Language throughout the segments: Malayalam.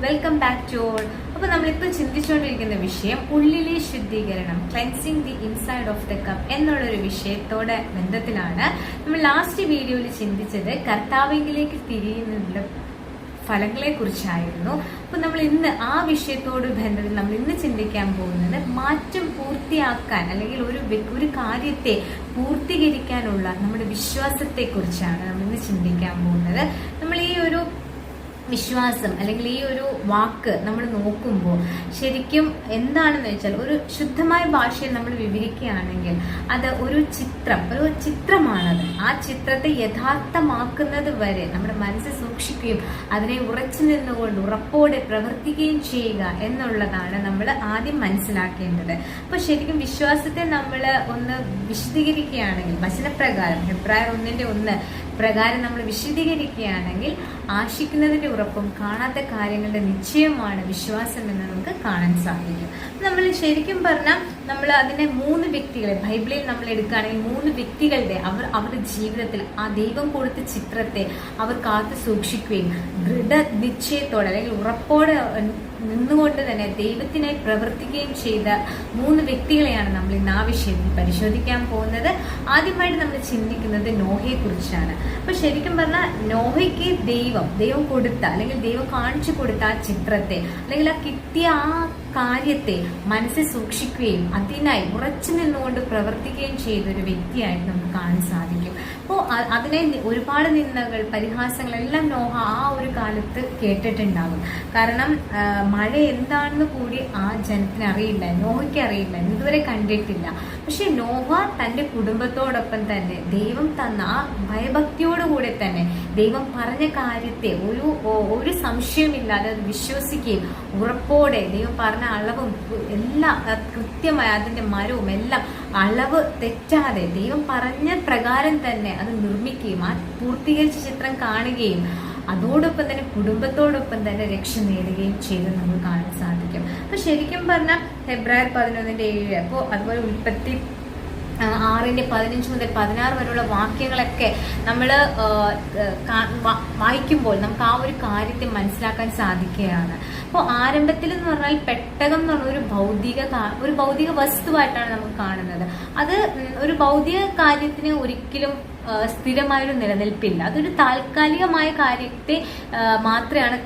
Welcome back to all. അപ്പൊ നമ്മളിപ്പോൾ ചിന്തിച്ചുകൊണ്ടിരിക്കുന്ന വിഷയം ഉള്ളിലെ ശുദ്ധീകരണം, cleansing the inside of the cup എന്നുള്ളൊരു വിഷയത്തോടെ ബന്ധത്തിലാണ്. നമ്മൾ ലാസ്റ്റ് വീഡിയോയിൽ ചിന്തിച്ചത് കർത്താവിലേക്ക് തിരിയുന്നതിന്റെ ഫലങ്ങളെ കുറിച്ചായിരുന്നു. അപ്പൊ നമ്മൾ ഇന്ന് ആ വിഷയത്തോട് ബന്ധത്തിൽ നമ്മൾ ഇന്ന് ചിന്തിക്കാൻ പോകുന്നത് മാറ്റം പൂർത്തിയാക്കാൻ അല്ലെങ്കിൽ ഒരു കാര്യത്തെ പൂർത്തീകരിക്കാനുള്ള നമ്മുടെ വിശ്വാസത്തെ കുറിച്ചാണ് നമ്മൾ ഇന്ന് ചിന്തിക്കാൻ പോകുന്നത്. നമ്മൾ ഈ ഒരു വിശ്വാസം അല്ലെങ്കിൽ ഈ ഒരു വാക്ക് നമ്മൾ നോക്കുമ്പോൾ ശരിക്കും എന്താണെന്ന് വെച്ചാൽ ഒരു ശുദ്ധമായ ഭാഷയിൽ നമ്മൾ വിവരിക്കുകയാണെങ്കിൽ അത് ഒരു ചിത്രമാണത്. ആ ചിത്രത്തെ യഥാർത്ഥമാക്കുന്നത് വരെ നമ്മുടെ മനസ്സിൽ സൂക്ഷിക്കുകയും അതിനെ ഉറച്ചു നിന്നുകൊണ്ട് ഉറപ്പോടെ പ്രവർത്തിക്കുകയും ചെയ്യുക എന്നുള്ളതാണ് നമ്മൾ ആദ്യം മനസ്സിലാക്കേണ്ടത്. അപ്പൊ ശരിക്കും വിശ്വാസത്തെ നമ്മൾ ഒന്ന് വിശദീകരിക്കുകയാണെങ്കിൽ വചനപ്രകാരം ഹെബ്രായർ 1:1 പ്രകാരം നമ്മൾ വിശദീകരിക്കുകയാണെങ്കിൽ ആശിക്കുന്നതിന്റെ ഉറപ്പും കാണാത്ത കാര്യങ്ങളുടെ നിശ്ചയമാണ് വിശ്വാസം എന്ന് നമുക്ക് കാണാൻ സാധിക്കും. നമ്മൾ ശരിക്കും പറഞ്ഞാൽ നമ്മൾ അതിനെ 3 വ്യക്തികളെ ബൈബിളിൽ നമ്മൾ എടുക്കുകയാണെങ്കിൽ 3 വ്യക്തികളുടെ അവരുടെ ജീവിതത്തിൽ ആ ദൈവം കൊടുത്ത ചിത്രത്തെ അവർ കാത്തു സൂക്ഷിക്കുകയും ദൃഢനിശ്ചയത്തോടെ അല്ലെങ്കിൽ ഉറപ്പോടെ നിന്നുകൊണ്ട് തന്നെ ദൈവത്തിനായി പ്രവർത്തിക്കുകയും ചെയ്ത 3 വ്യക്തികളെയാണ് നമ്മൾ ഇന്ന് ആ വിഷയത്തിൽ പരിശോധിക്കാൻ പോകുന്നത്. ആദ്യമായിട്ട് നമ്മൾ ചിന്തിക്കുന്നത് നോഹയെ കുറിച്ചാണ്. അപ്പൊ ശരിക്കും പറഞ്ഞാൽ നോഹയ്ക്ക് ദൈവം കൊടുത്ത അല്ലെങ്കിൽ ദൈവം കാണിച്ചു കൊടുത്ത ആ ചിത്രത്തെ അല്ലെങ്കിൽ ആ കിട്ടിയ ആ കാര്യത്തെ മനസ്സിൽ സൂക്ഷിക്കുകയും അതിനായി ഉറച്ചു നിന്നുകൊണ്ട് പ്രവർത്തിക്കുകയും ചെയ്ത ഒരു വ്യക്തിയായിട്ട് നമുക്ക് കാണാൻ സാധിക്കും. അപ്പോൾ അതിനെ ഒരുപാട് നിന്ദകൾ പരിഹാസങ്ങൾ എല്ലാം നോഹ ആ ഒരു കാലത്ത് കേട്ടിട്ടുണ്ടാകും. കാരണം മഴ എന്താണെന്ന് കൂടി ആ ജനത്തിന് അറിയില്ല, നോഹയ്ക്ക് അറിയില്ല, ഇതുവരെ കണ്ടിട്ടില്ല. പക്ഷെ നോഹ തന്റെ കുടുംബത്തോടൊപ്പം തന്നെ ദൈവം തന്ന ആ ഭയഭക്തിയോടുകൂടെ തന്നെ ദൈവം പറഞ്ഞ കാര്യത്തെ ഒരു സംശയമില്ലാതെ അത് വിശ്വസിക്കുകയും ഉറപ്പോടെ ദൈവം പറഞ്ഞ അളവും എല്ലാം കൃത്യമായി അതിന്റെ മരവും എല്ലാം അളവ് തെറ്റാതെ ദൈവം പറഞ്ഞ പ്രകാരം തന്നെ അത് നിർമ്മിക്കുകയും ആ പൂർത്തീകരിച്ച ചിത്രം കാണുകയും അതോടൊപ്പം തന്നെ കുടുംബത്തോടൊപ്പം തന്നെ രക്ഷ നേടുകയും ചെയ്ത് നമുക്ക് കാണാൻ സാധിക്കും. അപ്പൊ ശരിക്കും പറഞ്ഞാൽ ഹെബ്രായർ 11:7 അപ്പോൾ അതുപോലെ ഉൽപ്പത്തി 6:15 മുതൽ 16 വരെയുള്ള വാക്യങ്ങളൊക്കെ നമ്മൾ വായിക്കുമ്പോൾ നമുക്ക് ആ ഒരു കാര്യത്തെ മനസ്സിലാക്കാൻ സാധിക്കുകയാണ്. അപ്പോൾ ആരംഭത്തിൽ എന്ന് പറഞ്ഞാൽ പെട്ടകം എന്ന് പറഞ്ഞ ഒരു ഭൗതിക വസ്തുവായിട്ടാണ് നമുക്ക് കാണുന്നത്. അത് ഒരു ഭൗതിക കാര്യത്തിന് ഒരിക്കലും സ്ഥിരമായൊരു നിലനിൽപ്പില്ല. അതൊരു താൽക്കാലികമായ കാര്യത്തെ മാത്രമാണ്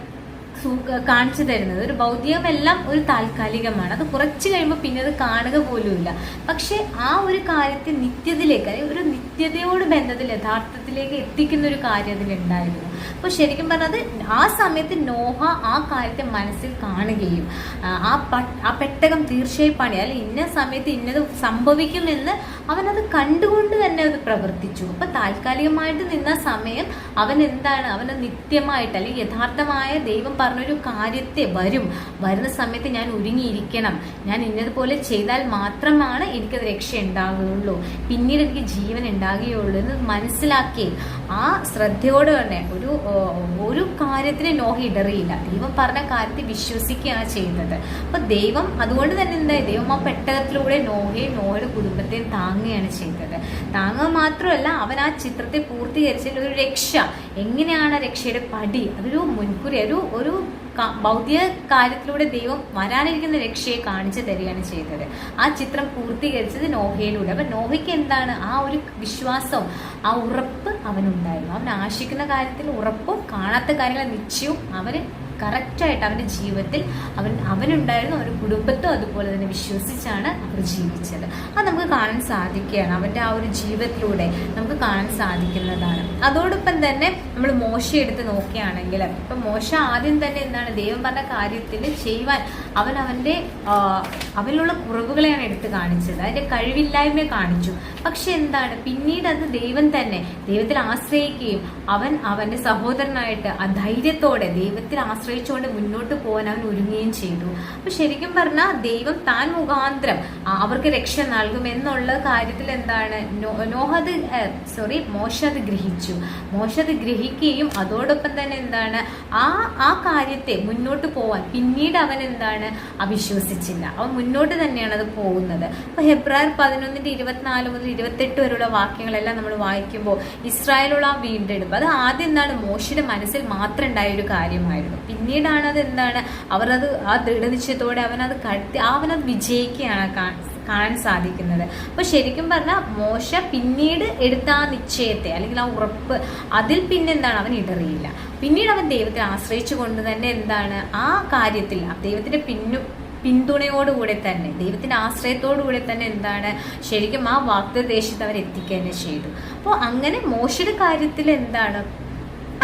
കാണിച്ചു തരുന്നത്. ഒരു ഭൗതികമെല്ലാം ഒരു താൽക്കാലികമാണ്. അത് കുറച്ച് കഴിയുമ്പോൾ പിന്നെ അത് കാണുക പോലുമില്ല. പക്ഷെ ആ ഒരു കാര്യത്തെ നിത്യതയിലേക്ക് അല്ലെങ്കിൽ ഒരു നിത്യതയോട് ബന്ധത്തിൽ യഥാർത്ഥത്തിലേക്ക് എത്തിക്കുന്ന ഒരു കാര്യം അതിലുണ്ടായിരുന്നു. അപ്പോൾ ശരിക്കും പറഞ്ഞത് ആ സമയത്ത് നോഹ ആ കാര്യത്തെ മനസ്സിൽ കാണുകയും ആ പെട്ടകം തീർച്ചയായും പണി അല്ലെ ഇന്ന സമയത്ത് ഇന്നത് സംഭവിക്കുമെന്ന് അവനത് കണ്ടുകൊണ്ട് തന്നെ അത് പ്രവർത്തിച്ചു. അപ്പൊ താൽക്കാലികമായിട്ട് നിന്ന സമയം അവന് നിത്യമായിട്ട് അല്ലെങ്കിൽ യഥാർത്ഥമായ ദൈവം പറഞ്ഞൊരു കാര്യത്തെ വരുന്ന സമയത്ത് ഞാൻ ഒരുങ്ങിയിരിക്കണം, ഞാൻ ഇന്നതുപോലെ ചെയ്താൽ മാത്രമാണ് എനിക്കത് രക്ഷ ഉണ്ടാകുകയുള്ളൂ, പിന്നീട് എനിക്ക് ജീവൻ ഉണ്ടാകുകയുള്ളൂ എന്ന് മനസ്സിലാക്കി ആ ശ്രദ്ധയോടെ തന്നെ ഒരു കാര്യത്തിന് നോഹ ഇടറിയില്ല. ദൈവം പറഞ്ഞ കാര്യത്തെ വിശ്വസിക്കുകയാണ് ചെയ്യുന്നത്. അപ്പൊ ദൈവം അതുകൊണ്ട് തന്നെ എന്തായി ദൈവം ആ പെട്ടകത്തിലൂടെ നോഹയുടെ കുടുംബത്തെ താങ്ങുകയാണ് ചെയ്തത്. താങ്ങുക മാത്രമല്ല അവൻ ആ ചിത്രത്തെ പൂർത്തീകരിച്ചതിൽ ഒരു രക്ഷ എങ്ങനെയാണ് രക്ഷയുടെ പടി അതൊരു മുൻകൂറി ഒരു ഭൗതിക കാര്യത്തിലൂടെ ദൈവം വരാനിരിക്കുന്ന രക്ഷയെ കാണിച്ചു തരികയാണ് ചെയ്തത്. ആ ചിത്രം പൂർത്തീകരിച്ചത് നോഹയിലൂടെ. അപ്പൊ നോഹയ്ക്ക് എന്താണ് ആ ഒരു വിശ്വാസവും ആ ഉറപ്പ് അവനുണ്ടായിരുന്നു. അവൻ ആശിക്കുന്ന കാര്യത്തിൽ ഉറപ്പും കാണാത്ത കാര്യങ്ങളെ നിശ്ചയവും അവന് കറക്റ്റായിട്ട് അവന്റെ ജീവിതത്തിൽ അവനുണ്ടായിരുന്നു. അവരുടെ കുടുംബത്തും അതുപോലെ തന്നെ വിശ്വസിച്ചാണ് അവർ ജീവിച്ചത്. അത് നമുക്ക് കാണാൻ സാധിക്കുകയാണ്. അവന്റെ ആ ഒരു ജീവിതത്തിലൂടെ നമുക്ക് കാണാൻ സാധിക്കുന്നതാണ്. അതോടൊപ്പം തന്നെ നമ്മൾ മോശ എടുത്ത് നോക്കുകയാണെങ്കിൽ ഇപ്പൊ മോശ ആദ്യം തന്നെ എന്താണ് ദൈവം പറഞ്ഞ കാര്യത്തിൽ ചെയ്യുവാൻ അവനിലുള്ള കുറവുകളെയാണ് എടുത്ത് കാണിച്ചത്, അതിന്റെ കഴിവില്ലായ്മയെ കാണിച്ചു. പക്ഷെ എന്താണ് പിന്നീട് അത് ദൈവത്തിൽ ആശ്രയിക്കുകയും അവന്റെ സഹോദരനായിട്ട് ആ ധൈര്യത്തോടെ ദൈവത്തിൽ ആശ്രയിച്ചുകൊണ്ട് മുന്നോട്ട് പോകാൻ അവൻ ഒരുങ്ങുകയും ചെയ്തു. അപ്പൊ ശരിക്കും പറഞ്ഞാൽ ദൈവം താൻ മുഖാന്തരം അവർക്ക് രക്ഷ നൽകുമെന്നുള്ള കാര്യത്തിൽ എന്താണ് മോശ അത് ഗ്രഹിക്കുകയും അതോടൊപ്പം തന്നെ എന്താണ് ആ കാര്യത്തെ മുന്നോട്ട് പോവാൻ പിന്നീട് അവൻ എന്താണ് അവിശ്വസിച്ചില്ല. അവൻ മുന്നോട്ട് തന്നെയാണ് അത് പോകുന്നത്. അപ്പൊ ഹെബ്രായർ 11:24 മുതൽ 28 വരെയുള്ള വാക്യങ്ങളെല്ലാം നമ്മൾ വായിക്കുമ്പോൾ ഇസ്രായേലുള്ള ആ വീണ്ടെടുപ്പ് അത് ആദ്യം എന്താണ് മോശയുടെ മനസ്സിൽ മാത്രം ഉണ്ടായ ഒരു കാര്യമായിരുന്നു. പിന്നീടാണ് അത് എന്താണ്, അവരത് ആ ദൃഢനിശ്ചയത്തോടെ അവനത് വിജയിക്കുകയാണ് കാണാൻ സാധിക്കുന്നത്. അപ്പൊ ശരിക്കും പറഞ്ഞാൽ മോശ പിന്നീട് എടുത്ത ആ നിശ്ചയത്തെ അല്ലെങ്കിൽ ആ ഉറപ്പ്, അതിൽ പിന്നെ എന്താണ്, അവൻ ഇടറിയില്ല. പിന്നീട് അവൻ ദൈവത്തെ ആശ്രയിച്ചു കൊണ്ട് തന്നെ എന്താണ്, ആ കാര്യത്തിൽ ദൈവത്തിന്റെ പിന്തുണയോടുകൂടെ തന്നെ, ദൈവത്തിന്റെ ആശ്രയത്തോടുകൂടെ തന്നെ എന്താണ്, ശരിക്കും ആ വാഗ്ദത്ത ദേശത്ത് അവർ എത്തിക്കുക തന്നെ ചെയ്തു. അപ്പോൾ അങ്ങനെ മോശയുടെ കാര്യത്തിൽ എന്താണ്,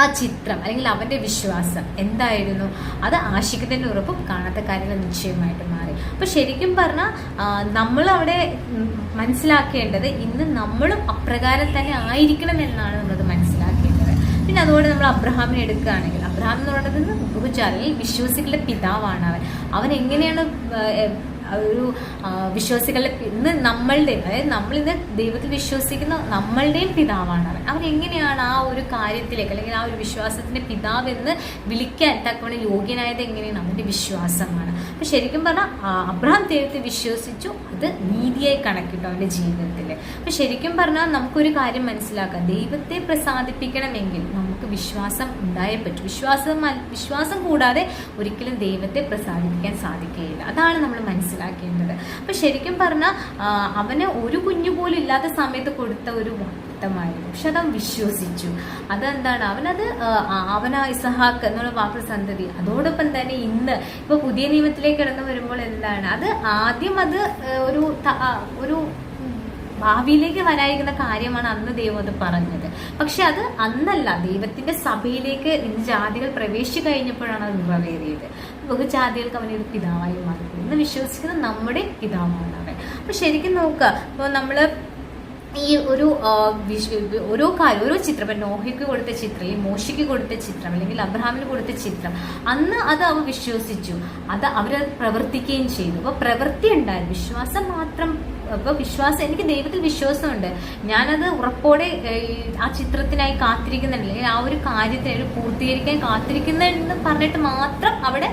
ആ ചിത്രം അല്ലെങ്കിൽ അവന്റെ വിശ്വാസം എന്തായിരുന്നു, അത് ആശിക്കുന്നതിന്റെ ഉറപ്പും കാണാത്ത കാര്യങ്ങൾ നിശ്ചയമായിട്ട് മാറി. അപ്പൊ ശരിക്കും പറഞ്ഞാൽ നമ്മൾ അവിടെ മനസ്സിലാക്കേണ്ടത്, ഇന്ന് നമ്മളും അപ്രകാരം തന്നെ ആയിരിക്കണം എന്നാണ് നമ്മളത് മനസ്സിലാക്കേണ്ടത്. പിന്നെ അതുകൊണ്ട് നമ്മൾ അബ്രഹാമിനെ എടുക്കുകയാണെങ്കിൽ, അബ്രഹാം എന്ന് പറയുന്നത് ബഹുജാതിയിൽ വിശ്വാസികളുടെ പിതാവാണ്. അവൻ എങ്ങനെയാണ് ഒരു വിശ്വാസികളുടെ, ഇന്ന് നമ്മളുടെയും, അതായത് നമ്മളിന്ന് ദൈവത്തിൽ വിശ്വസിക്കുന്ന നമ്മളുടെയും പിതാവാണ് അവൻ എങ്ങനെയാണ് ആ ഒരു കാര്യത്തിലേക്ക് അല്ലെങ്കിൽ ആ ഒരു വിശ്വാസത്തിന്റെ പിതാവെന്ന് വിളിക്കാൻ തക്കവണ്ണം യോഗ്യനായത് എങ്ങനെയാണ്, അവന്റെ വിശ്വാസമാണ്. അപ്പൊ ശരിക്കും പറഞ്ഞാൽ അബ്രഹാം ദൈവത്തെ വിശ്വസിച്ചു, അത് നീതിയായി കണക്കിട്ടു അവന്റെ ജീവിതത്തിൽ. അപ്പൊ ശരിക്കും പറഞ്ഞാൽ നമുക്കൊരു കാര്യം മനസ്സിലാക്കാം, ദൈവത്തെ പ്രസാദിപ്പിക്കണമെങ്കിൽ നമുക്ക് വിശ്വാസം ഉണ്ടായേ പറ്റും. വിശ്വാസം കൂടാതെ ഒരിക്കലും ദൈവത്തെ പ്രസാദിപ്പിക്കാൻ സാധിക്കുകയില്ല. അതാണ് നമ്മൾ മനസ്സിലാക്കേണ്ടത്. അപ്പൊ ശരിക്കും പറഞ്ഞാൽ അവന് ഒരു കുഞ്ഞു പോലും ഇല്ലാത്ത സമയത്ത് കൊടുത്ത ഒരു വാഗ്ദത്തമായിരുന്നു, പക്ഷെ അതവൻ വിശ്വസിച്ചു. അതെന്താണ്, അവനാ ഇസഹാക്ക് എന്നുള്ള വാക്ക് സന്തതി. അതോടൊപ്പം തന്നെ ഇന്ന് ഇപ്പൊ പുതിയ നിയമത്തിലേക്ക് കടന്നു വരുമ്പോൾ എന്താണ്, അത് ആദ്യം അത് ഒരു ഭാവിയിലേക്ക് വരായിരിക്കുന്ന കാര്യമാണ് അന്ന് ദൈവം അത് പറഞ്ഞത്. പക്ഷെ അത് അന്നല്ല, ദൈവത്തിന്റെ സഭയിലേക്ക് ഇന്ന് ജാതികൾ പ്രവേശിച്ചു കഴിഞ്ഞപ്പോഴാണ് അത് നിറവേറിയത്. ബഹുജാതികൾക്ക് അവനൊരു പിതാവായി മാറി. ഇന്ന് വിശ്വസിക്കുന്ന നമ്മുടെ പിതാവാണ് അവൻ. അപ്പൊ ശരിക്കും നോക്കുക, ഇപ്പൊ നമ്മള് ഈ ഓരോ ചിത്രം, ഇപ്പൊ നോഹയ്ക്ക് കൊടുത്ത ചിത്രം, ഈ മോശയ്ക്ക് കൊടുത്ത ചിത്രം, അല്ലെങ്കിൽ അബ്രഹാമിന് കൊടുത്ത ചിത്രം, അന്ന് അത് അവ വിശ്വസിച്ചു, അവരത് പ്രവർത്തിക്കുകയും ചെയ്തു. അപ്പൊ പ്രവൃത്തി ഉണ്ടായിരുന്നു, വിശ്വാസം മാത്രം. അപ്പൊ വിശ്വാസം, എനിക്ക് ദൈവത്തിൽ വിശ്വാസമുണ്ട്, ഞാനത് ഉറപ്പോടെ ആ ചിത്രത്തിനായി കാത്തിരിക്കുന്നുണ്ട്, അല്ലെങ്കിൽ ആ ഒരു കാര്യത്തിനായി പൂർത്തീകരിക്കാൻ കാത്തിരിക്കുന്നുണ്ടെന്ന് പറഞ്ഞിട്ട് മാത്രം അവിടെ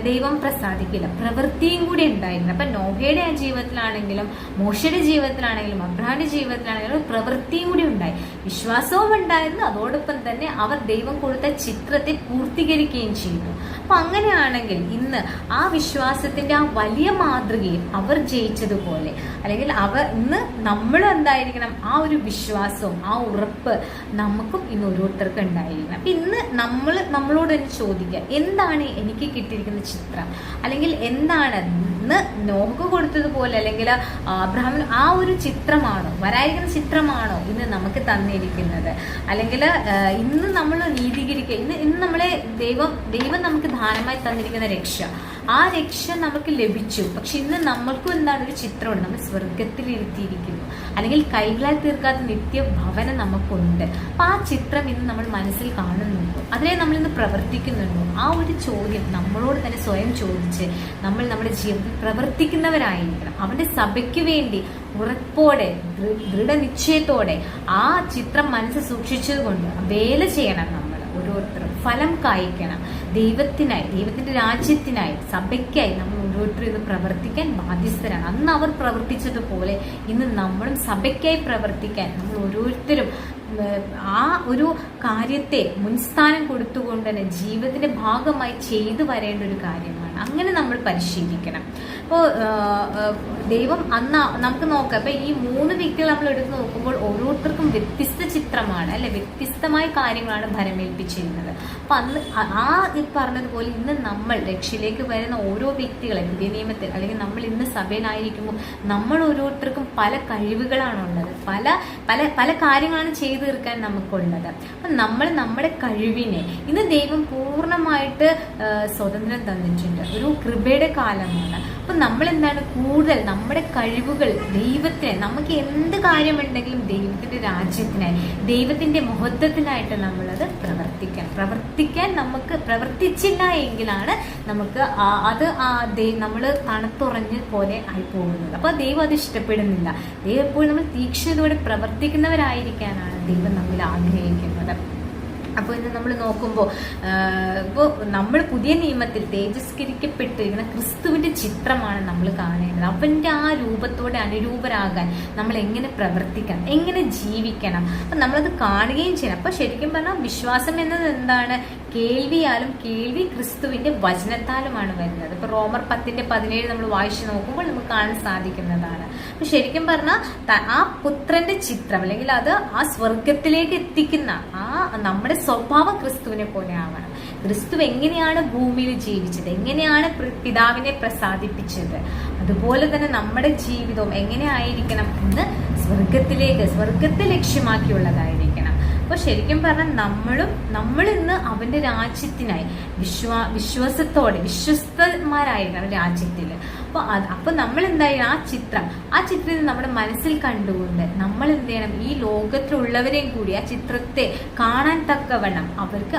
ദൈവം പ്രസാദിക്കില്ല. പ്രവൃത്തിയും കൂടി ഉണ്ടായിരുന്നു. അപ്പൊ നോഹയുടെ ആ ജീവിതത്തിലാണെങ്കിലും മോശയുടെ ജീവിതത്തിലാണെങ്കിലും അബ്രഹാമിന്റെ ജീവിതത്തിലാണെങ്കിലും പ്രവൃത്തിയും കൂടി ഉണ്ടായി, വിശ്വാസവും ഉണ്ടായിരുന്നു. അതോടൊപ്പം തന്നെ അവർ ദൈവം കൊടുത്ത ചിത്രത്തെ പൂർത്തീകരിക്കുകയും ചെയ്തു. അപ്പൊ അങ്ങനെയാണെങ്കിൽ ഇന്ന് ആ വിശ്വാസത്തിന്റെ ആ വലിയ മാതൃകയിൽ അവർ ജയിച്ചതുപോലെ, അല്ലെങ്കിൽ ഇന്ന് നമ്മളും എന്തായിരിക്കണം, ആ ഒരു വിശ്വാസവും ആ ഉറപ്പ് നമുക്കും ഇന്ന് ഓരോരുത്തർക്കും ഉണ്ടായിരിക്കണം. അപ്പൊ ഇന്ന് നമ്മളോട് തന്നെ ചോദിക്കുക, എന്താണ് എനിക്ക് കിട്ടിയിരിക്കുന്ന ചിത്രം, അല്ലെങ്കിൽ എന്താണ് ഇന്ന് നോഹയ്ക്ക് കൊടുത്തതുപോലെ അല്ലെങ്കിൽ അബ്രഹാമിന് ആ ഒരു ചിത്രമാണോ, വരായിരിക്കുന്ന ചിത്രമാണോ ഇന്ന് നമുക്ക് തന്നിരിക്കുന്നത്, അല്ലെങ്കിൽ ഇന്ന് നമ്മൾ നീതീകരിക്കുക, ഇന്ന് നമ്മളെ ദൈവം നമുക്ക് ദാനമായി തന്നിരിക്കുന്ന രക്ഷ, ആ രക്ഷ നമുക്ക് ലഭിച്ചു. പക്ഷെ ഇന്ന് നമ്മൾക്കും എന്താണ് ഒരു ചിത്രമുണ്ട്, നമ്മൾ സ്വർഗത്തിൽ ഇരുത്തിയിരിക്കുന്നു, അല്ലെങ്കിൽ കൈകളാൽ തീർക്കാത്ത നിത്യഭവനം നമുക്കുണ്ട്. അപ്പൊ ആ ചിത്രം ഇന്ന് നമ്മൾ മനസ്സിൽ കാണുന്നുണ്ടോ, അതിനെ നമ്മൾ ഇന്ന് പ്രവർത്തിക്കുന്നുണ്ടോ? ആ ഒരു ചോദ്യം നമ്മളോട് തന്നെ സ്വയം ചോദിച്ച് നമ്മൾ നമ്മുടെ ജീവിതത്തിൽ പ്രവർത്തിക്കുന്നവരായിരിക്കണം. അവന്റെ സഭയ്ക്ക് വേണ്ടി ഉറപ്പോടെ ദൃഢനിശ്ചയത്തോടെ ആ ചിത്രം മനസ്സിൽ സൂക്ഷിച്ചതുകൊണ്ട് വേല ചെയ്യണം. നമ്മൾ ഓരോരുത്തരും ഫലം കായ്ക്കണം. ദൈവത്തിന്റെ രാജ്യത്തിനായി, സഭയ്ക്കായി നമ്മൾ ഓരോരുത്തരും ഇത് പ്രവർത്തിക്കാൻ ബാധ്യസ്ഥരാണ്. അന്ന് അവർ പ്രവർത്തിച്ചതുപോലെ ഇന്ന് നമ്മളും സഭയ്ക്കായി പ്രവർത്തിക്കാൻ നമ്മൾ ഓരോരുത്തരും ആ ഒരു കാര്യത്തെ മുൻസ്ഥാനം കൊടുത്തുകൊണ്ട് തന്നെ ജീവിതത്തിന്റെ ഭാഗമായി ചെയ്തു വരേണ്ട ഒരു കാര്യമാണ്. അങ്ങനെ നമ്മൾ പരിശീലിക്കണം. അപ്പോൾ ദൈവം നമുക്ക് നോക്കാം, ഇപ്പൊ ഈ 3 വ്യക്തികൾ നമ്മൾ എടുത്ത് നോക്കുമ്പോൾ ഓരോരുത്തർക്കും വ്യത്യസ്ത ചിത്രമാണ്, അല്ലെ, വ്യത്യസ്തമായ കാര്യങ്ങളാണ് ഭരമേൽപ്പിച്ചിരുന്നത്. അപ്പൊ അന്ന് പറഞ്ഞതുപോലെ ഇന്ന് നമ്മൾ രക്ഷയിലേക്ക് വരുന്ന ഓരോ വ്യക്തികളെ പുതിയ നിയമത്തിൽ, അല്ലെങ്കിൽ നമ്മൾ ഇന്ന് സഭയിലായിരിക്കുമ്പോൾ നമ്മൾ ഓരോരുത്തർക്കും പല കഴിവുകളാണുള്ളത്, പല പല പല കാര്യങ്ങളാണ് ചെയ്തു തീർക്കാൻ നമുക്കുള്ളത്. അപ്പൊ നമ്മൾ നമ്മുടെ കഴിവിനെ ഇന്ന് ദൈവം പൂർണ്ണമായിട്ട് സ്വാതന്ത്ര്യം തന്നിട്ടുണ്ട്. ഒരു കൃപയുടെ കാലമാണ്. അപ്പൊ നമ്മൾ എന്താണ് കൂടുതൽ നമ്മുടെ കഴിവുകൾ ദൈവത്തിന്, നമുക്ക് എന്ത് കാര്യമുണ്ടെങ്കിലും ദൈവത്തിന്റെ രാജ്യത്തിനായി, ദൈവത്തിന്റെ മഹത്വത്തിനായിട്ട് നമ്മളത് പ്രവർത്തിക്കാൻ നമുക്ക് പ്രവർത്തിച്ചില്ല എങ്കിലാണ് നമുക്ക് അത് നമ്മൾ തണുത്തുറഞ്ഞ പോലെ ആയി പോകുന്നത്. അപ്പൊ ദൈവം അത് ഇഷ്ടപ്പെടുന്നില്ല. ദൈവം എപ്പോഴും നമ്മൾ തീക്ഷ്ണതയോടെ പ്രവർത്തിക്കുന്നവരായിരിക്കാനാണ് ദൈവം നമ്മിൽ ആഗ്രഹിക്കുന്നത്. അപ്പോൾ ഇന്ന് നമ്മൾ നോക്കുമ്പോൾ ഇപ്പോൾ നമ്മൾ പുതിയ നിയമത്തിൽ തേജസ്കരിക്കപ്പെട്ടിരിക്കുന്ന ക്രിസ്തുവിന്റെ ചിത്രമാണ് നമ്മൾ കാണേണ്ടത്. അവന്റെ ആ രൂപത്തോടെ അനുരൂപരാകാൻ നമ്മൾ എങ്ങനെ പ്രവർത്തിക്കണം, എങ്ങനെ ജീവിക്കണം, അപ്പം നമ്മളത് കാണുകയും ചെയ്യണം. അപ്പം ശരിക്കും പറഞ്ഞാൽ വിശ്വാസം എന്നത് എന്താണ്? കേൾവിയാലും, കേൾവി ക്രിസ്തുവിന്റെ വചനത്താലുമാണ് വരുന്നത്. ഇപ്പൊ റോമർ 10:17 നമ്മൾ വായിച്ചു നോക്കുമ്പോൾ നമുക്ക് കാണാൻ സാധിക്കുന്നതാണ്. അപ്പൊ ശരിക്കും പറഞ്ഞാൽ ആ പുത്രന്റെ ചിത്രം അല്ലെങ്കിൽ അത് ആ സ്വർഗത്തിലേക്ക് എത്തിക്കുന്ന ആ നമ്മുടെ സ്വഭാവം ക്രിസ്തുവിനെ പോലെ ആവണം. ക്രിസ്തു എങ്ങനെയാണ് ഭൂമിയിൽ ജീവിച്ചത്, എങ്ങനെയാണ് പിതാവിനെ പ്രസാദിപ്പിച്ചത്, അതുപോലെ തന്നെ നമ്മുടെ ജീവിതവും എങ്ങനെ ആയിരിക്കണം എന്ന് സ്വർഗത്തെ ലക്ഷ്യമാക്കിയുള്ളതായിരിക്കണം. അപ്പൊ ശരിക്കും പറഞ്ഞാൽ നമ്മൾ ഇന്ന് അവന്റെ രാജ്യത്തിനായി വിശ്വസ്തന്മാരായിരിക്കണം രാജ്യത്തില്. അപ്പൊ നമ്മൾ എന്തായാലും ആ ചിത്രത്തിൽ നമ്മുടെ മനസ്സിൽ കണ്ടുകൊണ്ട് നമ്മൾ എന്ത് ചെയ്യണം, ഈ ലോകത്തിലുള്ളവരെയും കൂടി ആ ചിത്രത്തെ കാണാൻ തക്കവണ്ണം അവരുടെ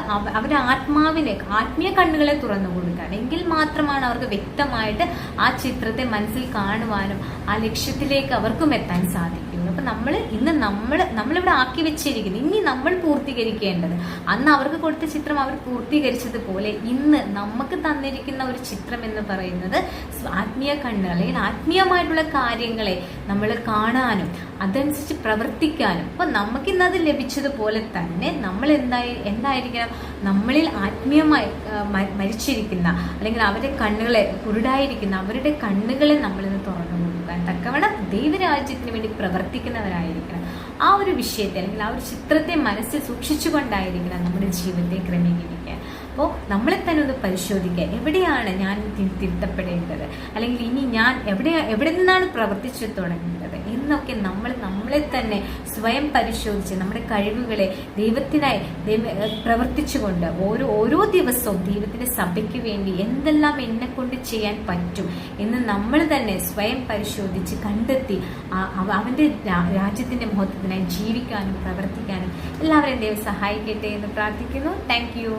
ആത്മീയ കണ്ണുകളെ തുറന്നു കൊടുക്കാൻ. എങ്കിൽ മാത്രമാണ് അവർക്ക് വ്യക്തമായിട്ട് ആ ചിത്രത്തെ മനസ്സിൽ കാണുവാനും ആ ലക്ഷ്യത്തിലേക്ക് അവർക്കും എത്താൻ സാധിക്കും. അപ്പൊ നമ്മളിവിടെ ആക്കി വെച്ചിരിക്കുന്നു, ഇനി നമ്മൾ പൂർത്തീകരിക്കേണ്ടത്. അന്ന് അവർക്ക് കൊടുത്ത ചിത്രം അവർ പൂർത്തീകരിച്ചതുപോലെ ഇന്ന് നമുക്ക് തന്നിരിക്കുന്ന ഒരു ചിത്രം എന്ന് പറയുന്നത് ആത്മീയ കണ്ണുകൾ അല്ലെങ്കിൽ ആത്മീയമായിട്ടുള്ള കാര്യങ്ങളെ നമ്മൾ കാണാനും അതനുസരിച്ച് പ്രവർത്തിക്കാനും. അപ്പൊ നമുക്കിന്നത് ലഭിച്ചതുപോലെ തന്നെ നമ്മൾ എന്തായിരിക്കണം, നമ്മളിൽ ആത്മീയമായി മരിച്ചിരിക്കുന്ന അല്ലെങ്കിൽ അവരുടെ കണ്ണുകളെ കുരുടായിരിക്കുന്ന അവരുടെ കണ്ണുകളെ നമ്മളിന്ന് തുറന്നു കൊടുക്കാൻ തക്കവണ്ണം ദൈവരാജ്യത്തിന് വേണ്ടി പ്രവർത്തിക്കുന്നവരായിരിക്കണം. ആ ഒരു വിഷയത്തെ അല്ലെങ്കിൽ ആ ഒരു ചിത്രത്തെ മനസ്സിൽ സൂക്ഷിച്ചുകൊണ്ടായിരിക്കണം നമ്മുടെ ജീവിതത്തെ ക്രമീകരിക്കാൻ. അപ്പോൾ നമ്മളെ തന്നെ ഒന്ന് പരിശോധിക്കുക, എവിടെയാണ് ഞാൻ തിരുത്തപ്പെടേണ്ടത്, അല്ലെങ്കിൽ ഇനി ഞാൻ എവിടെ നിന്നാണ് പ്രവർത്തിച്ചു തുടങ്ങേണ്ടത് എന്നൊക്കെ നമ്മളെ തന്നെ സ്വയം പരിശോധിച്ച് നമ്മുടെ കഴിവുകളെ ദൈവത്തിനായി പ്രവർത്തിച്ചുകൊണ്ട് ഓരോ ദിവസവും ദൈവത്തിന്റെ സഭയ്ക്ക് വേണ്ടി എന്തെല്ലാം എന്നെ കൊണ്ട് ചെയ്യാൻ പറ്റും എന്ന് നമ്മൾ തന്നെ സ്വയം പരിശോധിച്ച് കണ്ടെത്തി അവന്റെ രാജ്യത്തിന്റെ മഹത്വത്തിനായി ജീവിക്കാനും പ്രവർത്തിക്കാനും എല്ലാവരെയും ദൈവം സഹായിക്കട്ടെ എന്ന് പ്രാർത്ഥിക്കുന്നു. Thank you.